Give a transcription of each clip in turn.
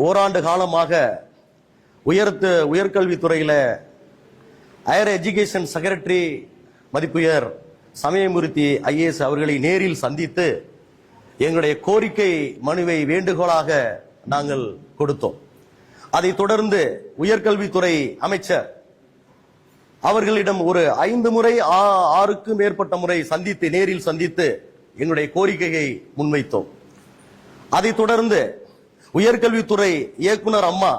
ஓராண்டு காலமாக உயர்கல்வித்துறையில ஹையர் எஜுகேஷன் செக்ரட்டரி மதிப்புயர் சமயமூர்த்தி IAS அவர்களை நேரில் சந்தித்து எங்களுடைய கோரிக்கை மனுவை வேண்டுகோளாக நாங்கள் கொடுத்தோம். அதைத் தொடர்ந்து உயர்கல்வித்துறை அமைச்சர் அவர்களிடம் ஒரு 5 முறை 6க்கும் மேற்பட்ட முறை நேரில் சந்தித்து எங்களுடைய கோரிக்கையை முன்வைத்தோம். அதைத் தொடர்ந்து உயர்கல்வித்துறை இயக்குனர் அம்மா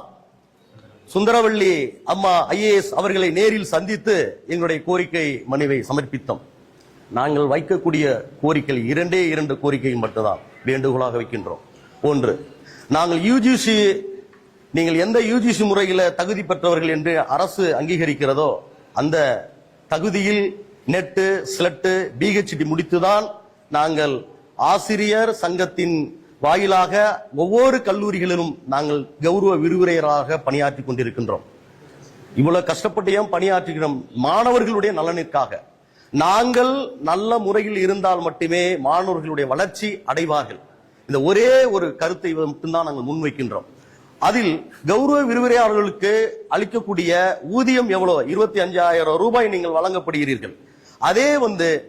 சுந்தரவள்ளி அம்மா IAS அவர்களை நேரில் சந்தித்து எங்களுடைய கோரிக்கை மனுவை சமர்ப்பித்தோம். நாங்கள் வைக்கக்கூடிய கோரிக்கை 2 கோரிக்கைகள் மட்டும்தான் வேண்டுகோளாக வைக்கின்றோம். ஒன்று, நாங்கள் நீங்கள் எந்த UGC முறையில தகுதி பெற்றவர்கள் என்று அரசு அங்கீகரிக்கிறதோ அந்த தகுதியில் நெட்டு ஸ்லெட்டு PhD முடித்துதான் நாங்கள் ஆசிரியர் சங்கத்தின் வாயிலாக ஒவ்வொரு கல்லூரிகளிலும் நாங்கள் கௌரவ விரிவுரையராக பணியாற்றி கொண்டிருக்கின்றோம். இவ்வளவு கஷ்டப்பட்டு ஏன் பணியாற்றுகிறோம்? மாணவர்களுடைய நலனுக்காக. நாங்கள் நல்ல முறையில் இருந்தால் மட்டுமே மாணவர்களுடைய வளர்ச்சி அடைவார்கள். இந்த ஒரே ஒரு கருத்தை மட்டும்தான் நாங்கள் முன்வைக்கின்றோம். அதில் கௌரவ விரிவுரையாளர்களுக்கு அளிக்கக்கூடிய ஊதியம் எவ்வளவு? 25,000 ரூபாய் நீங்கள் வழங்கப்படுகிறீர்கள். அதே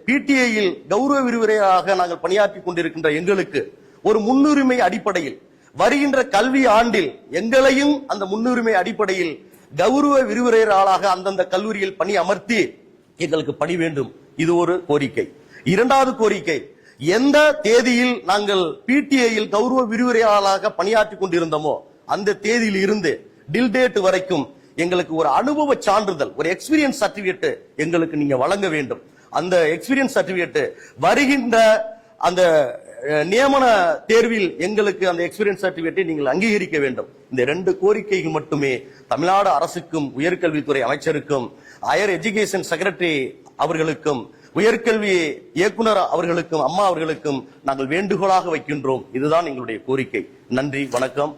PTIயில் கௌரவ விரிவுரையாக நாங்கள் பணியாற்றி கொண்டிருக்கின்ற எங்களுக்கு ஒரு முன்னுரிமை அடிப்படையில் வருகின்ற கல்வி ஆண்டில் எங்களையும் அந்த முன்னுரிமை அடிப்படையில் கௌரவ விரிவுரையாளராக அந்தந்த கல்லூரியில் பணி அமர்த்தி எங்களுக்கு பணி வேண்டும். இது ஒரு கோரிக்கை. 2வது கோரிக்கை, எந்த தேதியில் நாங்கள் PTIயில் கௌரவ விரிவுரையாளராக பணியாற்றி கொண்டிருந்தோமோ அந்த தேதியில் இருந்து டில் டேட் வரைக்கும் எங்களுக்கு ஒரு அனுபவ சான்றிதழ், ஒரு எக்ஸ்பீரியன்ஸ் சர்டிபிகேட் எங்களுக்கு நீங்க வழங்க வேண்டும். அந்த எக்ஸ்பீரியன்ஸ் சர்டிபிகேட் வருகின்ற அந்த நியமன தேர்வில் எங்களுக்கு அந்த எக்ஸ்பீரியன்ஸ் சர்டிபிகேட்டை நீங்கள் அங்கீகரிக்க வேண்டும். இந்த 2 கோரிக்கைகள் மட்டுமே தமிழ்நாடு அரசுக்கும் உயர்கல்வித்துறை அமைச்சருக்கும் ஹையர் எஜுகேஷன் செக்ரட்டரி அவர்களுக்கும் உயர்கல்வி இயக்குனர் அவர்களுக்கும் அம்மா அவர்களுக்கும் நாங்கள் வேண்டுகோளாக வைக்கின்றோம். இதுதான் எங்களுடைய கோரிக்கை. நன்றி, வணக்கம்.